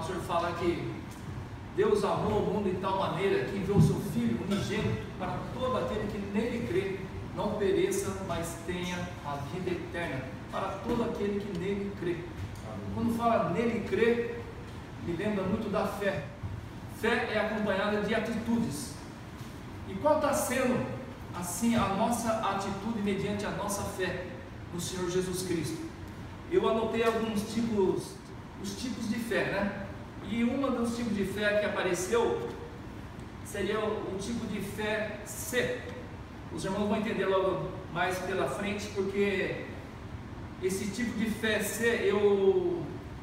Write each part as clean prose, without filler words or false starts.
o Senhor fala que Deus amou o mundo de tal maneira que enviou o seu Filho unigênito para todo aquele que nele crê, não pereça, mas tenha a vida eterna, para todo aquele que nele crê. Quando fala nele crê, me lembra muito da fé. Fé é acompanhada de atitudes. E qual está sendo, assim, a nossa atitude mediante a nossa fé no Senhor Jesus Cristo? Eu anotei alguns tipos, os tipos de fé, né? E um dos tipos de fé que apareceu seria o tipo de fé C. Os irmãos vão entender logo mais pela frente, porque esse tipo de fé C,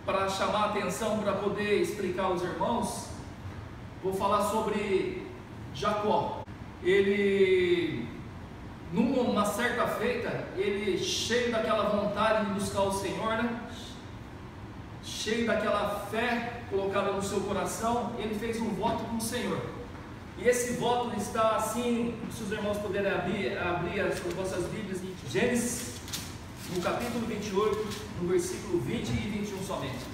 para chamar a atenção, para poder explicar aos irmãos, vou falar sobre Jacó. Ele, numa certa feita, ele cheio daquela vontade de buscar o Senhor, né? Cheio daquela fé colocada no seu coração, ele fez um voto com o Senhor. E esse voto está assim, se os irmãos puderem abrir as vossas Bíblias em Gênesis, no capítulo 28, no versículo 20 e 21 somente.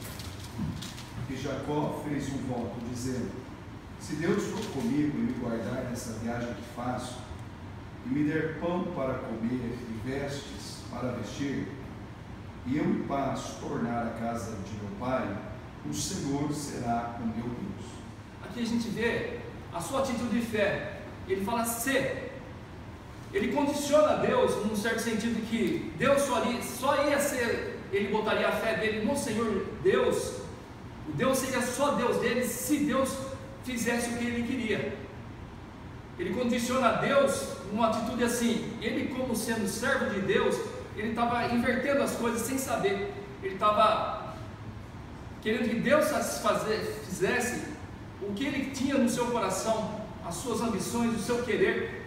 E Jacó fez um voto, dizendo: se Deus for comigo e me guardar nessa viagem que faço, e me der pão para comer e vestes para vestir, e eu em paz tornar a casa de meu pai, o Senhor será o meu Deus. Aqui a gente vê a sua atitude de fé. Ele fala se. Ele condiciona Deus num certo sentido que Deus só ia ser, ele botaria a fé dele no Senhor Deus. O Deus seria só Deus dele se Deus fizesse o que ele queria. Ele condiciona Deus numa atitude assim. Ele, como sendo servo de Deus, ele estava invertendo as coisas sem saber. Ele estava querendo que Deus fizesse o que ele tinha no seu coração, as suas ambições, o seu querer.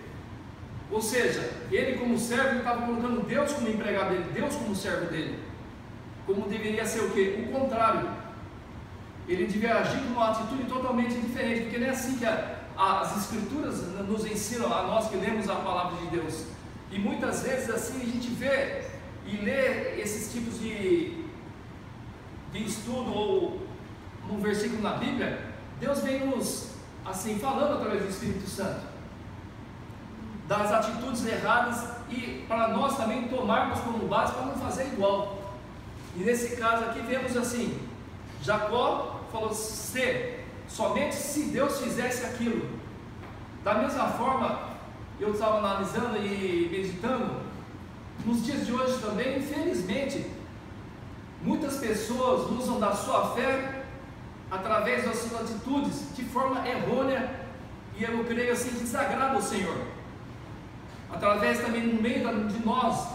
Ou seja, ele como servo, ele estava colocando Deus como empregado dele, Deus como servo dele. Como deveria ser o quê? O contrário. Ele devia agir com uma atitude totalmente diferente, porque não é assim que as Escrituras nos ensinam, a nós que lemos a palavra de Deus. E muitas vezes assim a gente vê e lê esses tipos de estudo, ou num versículo na Bíblia, Deus vem nos assim falando através do Espírito Santo das atitudes erradas, e para nós também tomarmos como base para não fazer igual. E nesse caso aqui vemos assim, Jacó falou somente se Deus fizesse aquilo. Da mesma forma, eu estava analisando e meditando, nos dias de hoje também, infelizmente, muitas pessoas usam da sua fé através das suas atitudes de forma errônea, e eu creio assim que desagrada o Senhor. Através também no meio de nós,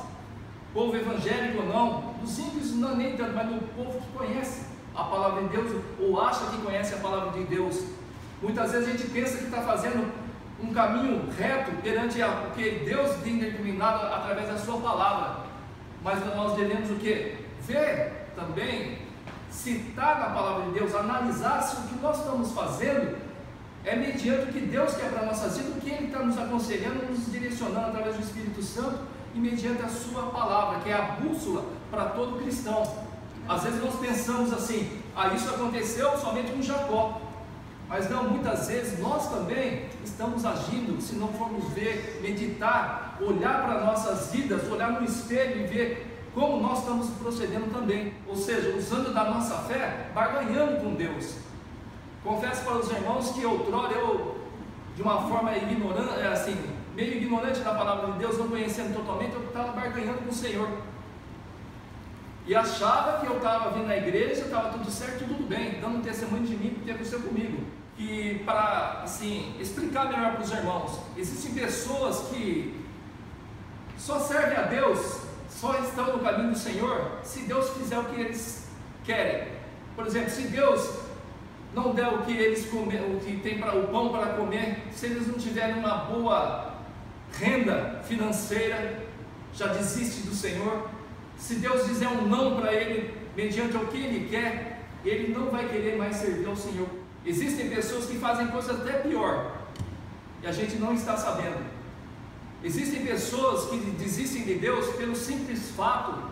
povo evangélico ou não, dos simples não nem tanto, mas do povo que conhece a palavra de Deus, ou acha que conhece a palavra de Deus. Muitas vezes a gente pensa que está fazendo um caminho reto perante o que Deus tem determinado através da sua palavra, mas nós devemos o que? Ver também se está na palavra de Deus, analisar se o que nós estamos fazendo é mediante o que Deus quer para a nossa vida, o que Ele está nos aconselhando, nos direcionando através do Espírito Santo e mediante a sua palavra, que é a bússola para todo cristão. Às vezes nós pensamos assim, isso aconteceu somente com Jacó, mas não, muitas vezes nós também estamos agindo, se não formos ver, meditar, olhar para nossas vidas, olhar no espelho e ver como nós estamos procedendo também, ou seja, usando da nossa fé, barganhando com Deus. Confesso para os irmãos que outrora eu, de uma forma ignorante, assim, meio ignorante da palavra de Deus, não conhecendo totalmente, eu estava barganhando com o Senhor. E achava que eu estava vindo na igreja, estava tudo certo, tudo bem, dando um testemunho de mim, porque aconteceu comigo. E para, assim, explicar melhor para os irmãos, existem pessoas que só servem a Deus, só estão no caminho do Senhor, se Deus fizer o que eles querem. Por exemplo, se Deus não der o que eles comem, o que tem para o pão para comer, se eles não tiverem uma boa renda financeira, já desiste do Senhor. Se Deus dizer um não para ele, mediante o que ele quer, ele não vai querer mais servir ao Senhor. Existem pessoas que fazem coisas até pior, e a gente não está sabendo. Existem pessoas que desistem de Deus pelo simples fato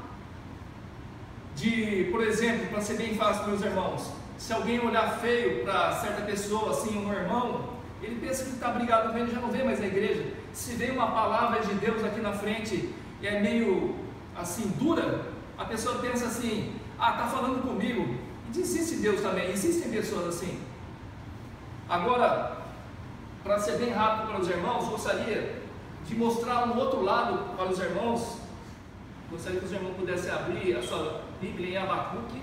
de, por exemplo, para ser bem fácil, meus irmãos, Se alguém olhar feio para certa pessoa, assim, um irmão, ele pensa que está brigado com ele, já não vê mais na igreja. Se vem uma palavra de Deus aqui na frente e é meio assim dura, a pessoa pensa assim: ah, está falando comigo. E existe Deus também, existem pessoas assim. Agora, para ser bem rápido para os irmãos, gostaria de mostrar um outro lado para os irmãos. Gostaria que os irmãos pudessem abrir a sua Bíblia em Abacuque,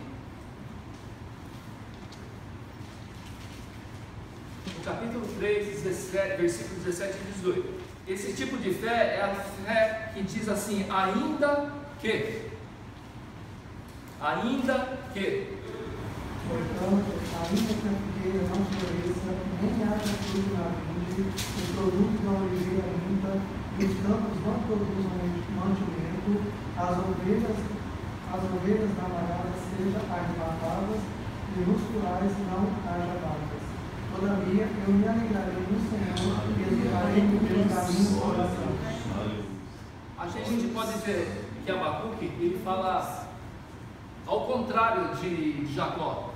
no capítulo 3, versículos 17 e 18. Esse tipo de fé é a fé que diz assim: ainda que. Portanto, ainda que a figueira não floresça, nem haja fruto na vide, o produto da oliveira minta, e os campos não produzam mantimento, as ovelhas da malhada sejam arrebatadas, e nos currais não haja vacas. Todavia, eu me alegrarei no Senhor e exultarei no teu caminho do coração. A gente pode ver que Abacuque, ele fala ao contrário de Jacó.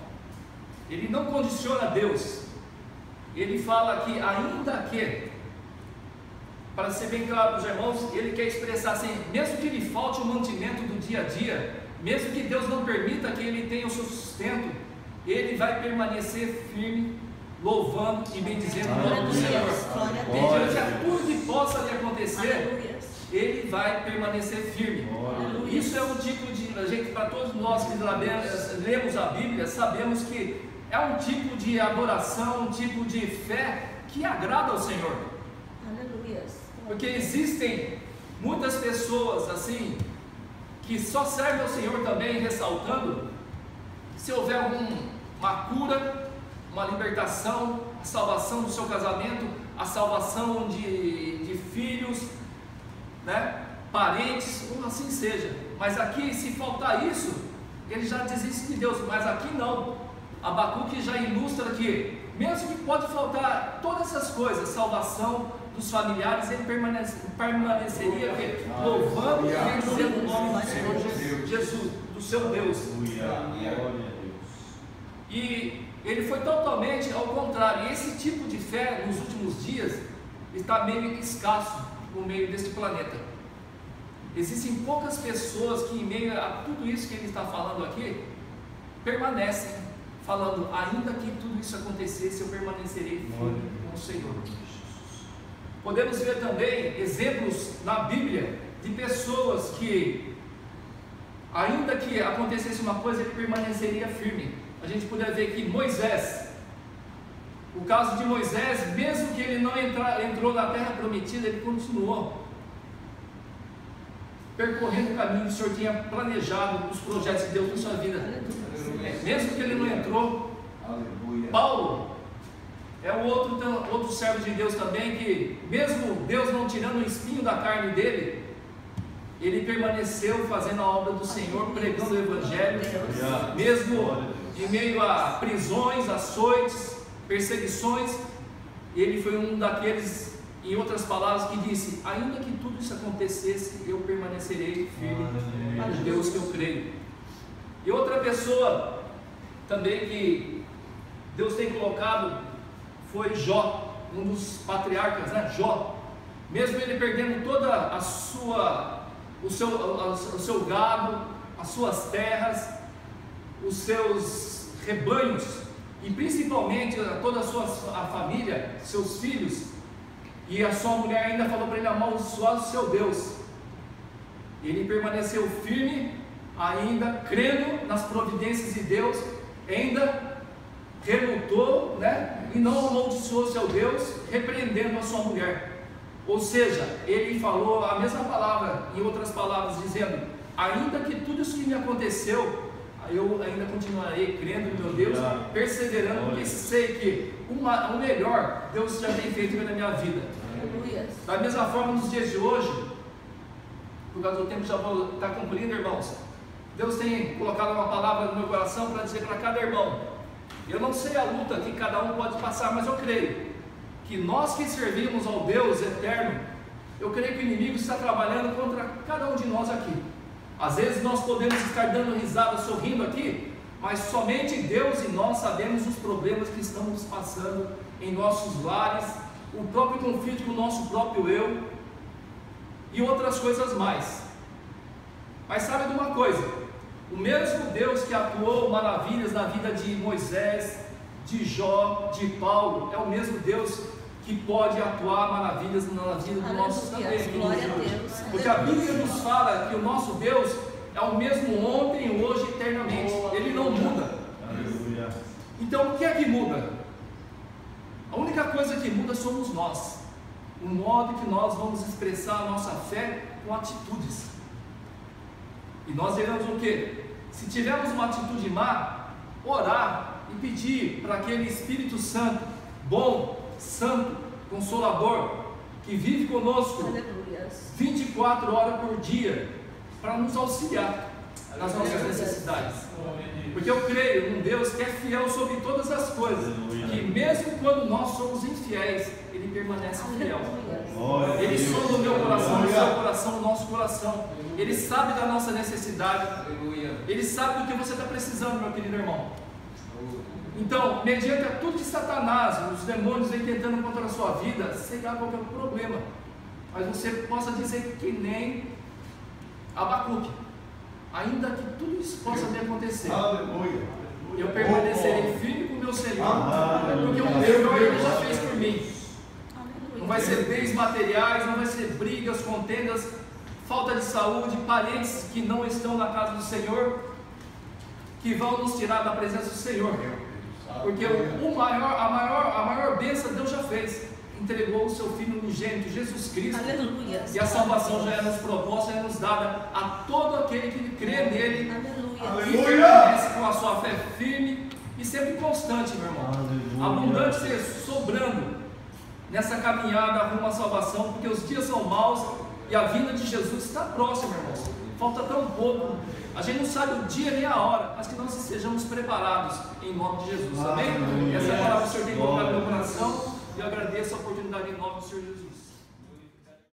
Ele não condiciona Deus. Ele fala que ainda que, para ser bem claro para os irmãos, ele quer expressar assim: mesmo que lhe falte o mantimento do dia a dia, mesmo que Deus não permita que ele tenha o seu sustento, ele vai permanecer firme, louvando e bendizendo o nome do Senhor. Mediante a tudo que possa lhe acontecer, ele vai permanecer firme. Isso é um tipo de, a gente, para todos nós que lemos a Bíblia, sabemos que é um tipo de adoração, um tipo de fé que agrada ao Senhor. Porque existem muitas pessoas assim que só servem ao Senhor também, ressaltando, se houver uma cura, uma libertação, a salvação do seu casamento, a salvação de filhos, né? Parentes, ou assim seja. Mas aqui, se faltar isso, ele já desiste de Deus. Mas aqui não. Abacuque já ilustra que, mesmo que pode faltar todas essas coisas, salvação dos familiares, ele permaneceria louvando e bendizendo o nome do Senhor Jesus, do seu Deus. E ele foi totalmente ao contrário. E esse tipo de fé, nos últimos dias, está meio escasso no meio deste planeta. Existem poucas pessoas que, em meio a tudo isso que ele está falando aqui, permanecem falando: ainda que tudo isso acontecesse, eu permanecerei firme com o Senhor. Podemos ver também exemplos na Bíblia de pessoas que, ainda que acontecesse uma coisa, ele permaneceria firme. A gente puder ver que Moisés, o caso de Moisés, mesmo que ele não entrou na terra prometida, ele continuou percorrendo o caminho que o Senhor tinha planejado, os projetos de Deus na sua vida. Mesmo que ele não entrou. Paulo é o outro servo de Deus também, que mesmo Deus não tirando o espinho da carne dele, ele permaneceu fazendo a obra do Senhor, pregando o Evangelho, mesmo em meio a prisões, açoites, perseguições. Ele foi um daqueles, em outras palavras, que disse: ainda que tudo isso acontecesse, eu permanecerei firme no Deus que eu creio. E outra pessoa também que Deus tem colocado foi Jó, um dos patriarcas, né? Jó, mesmo ele perdendo toda o seu gado, as suas terras, os seus rebanhos, e principalmente toda a família, seus filhos, e a sua mulher ainda falou para ele amaldiçoar o seu Deus. Ele permaneceu firme, ainda crendo nas providências de Deus, ainda relutou, né? E não amaldiçoou seu Deus, repreendendo a sua mulher. Ou seja, ele falou a mesma palavra, em outras palavras, dizendo: ainda que tudo isso que me aconteceu, eu ainda continuarei crendo no meu Deus, perseverando, porque sei que o melhor Deus já tem feito na minha vida. Da mesma forma, nos dias de hoje, por causa do tempo já vou estar concluindo, irmãos, Deus tem colocado uma palavra no meu coração para dizer para cada irmão: eu não sei a luta que cada um pode passar, mas eu creio que nós que servimos ao Deus eterno, eu creio que o inimigo está trabalhando contra cada um de nós aqui. Às vezes nós podemos estar dando risada, sorrindo aqui, mas somente Deus e nós sabemos os problemas que estamos passando em nossos lares, o próprio conflito com o nosso próprio eu e outras coisas mais. Mas sabe de uma coisa? O mesmo Deus que atuou maravilhas na vida de Moisés, de Jó, de Paulo, é o mesmo Deus que pode atuar maravilhas na vida do nosso também. Glória a Deus. Porque a Bíblia nos fala que o nosso Deus é o mesmo ontem, hoje e eternamente. Ele não muda. Aleluia. Então o que é que muda? A única coisa que muda somos nós. O modo que nós vamos expressar a nossa fé com atitudes. E nós devemos o quê? Se tivermos uma atitude má, orar e pedir para aquele Espírito Santo, bom, santo, consolador, que vive conosco 24 horas por dia, para nos auxiliar nas nossas necessidades. Porque eu creio num Deus que é fiel sobre todas as coisas, que mesmo quando nós somos infiéis, Ele permanece fiel. Ele sonda o meu coração, o seu coração, o nosso coração. Ele sabe da nossa necessidade. Ele sabe do que você está precisando, meu querido irmão. Então, mediante a tudo que Satanás, os demônios vêm tentando contra a sua vida, sei lá qual é o problema, mas você possa dizer que nem Abacuque, ainda que tudo isso possa me acontecer, Aleluia. eu permanecerei firme com o meu Senhor, porque o melhor Ele já fez por mim. Não vai ser bens materiais, não vai ser brigas, contendas, falta de saúde, parentes que não estão na casa do Senhor, que vão nos tirar da presença do Senhor. Porque a maior bênção Deus já fez. Entregou o seu Filho unigênito, Jesus Cristo. Aleluia. E a salvação já é nos proposta, já é nos dada a todo aquele que crê nele. Aleluia. E permanece com a sua fé firme e sempre constante, meu irmão. Abundante, sobrando nessa caminhada rumo à salvação, porque os dias são maus e a vinda de Jesus está próxima, irmãos. Falta tão pouco. A gente não sabe o dia nem a hora, mas que nós estejamos preparados em nome de Jesus. Amém? Essa palavra o Senhor tem colocado no meu coração e eu agradeço a oportunidade em nome do Senhor Jesus.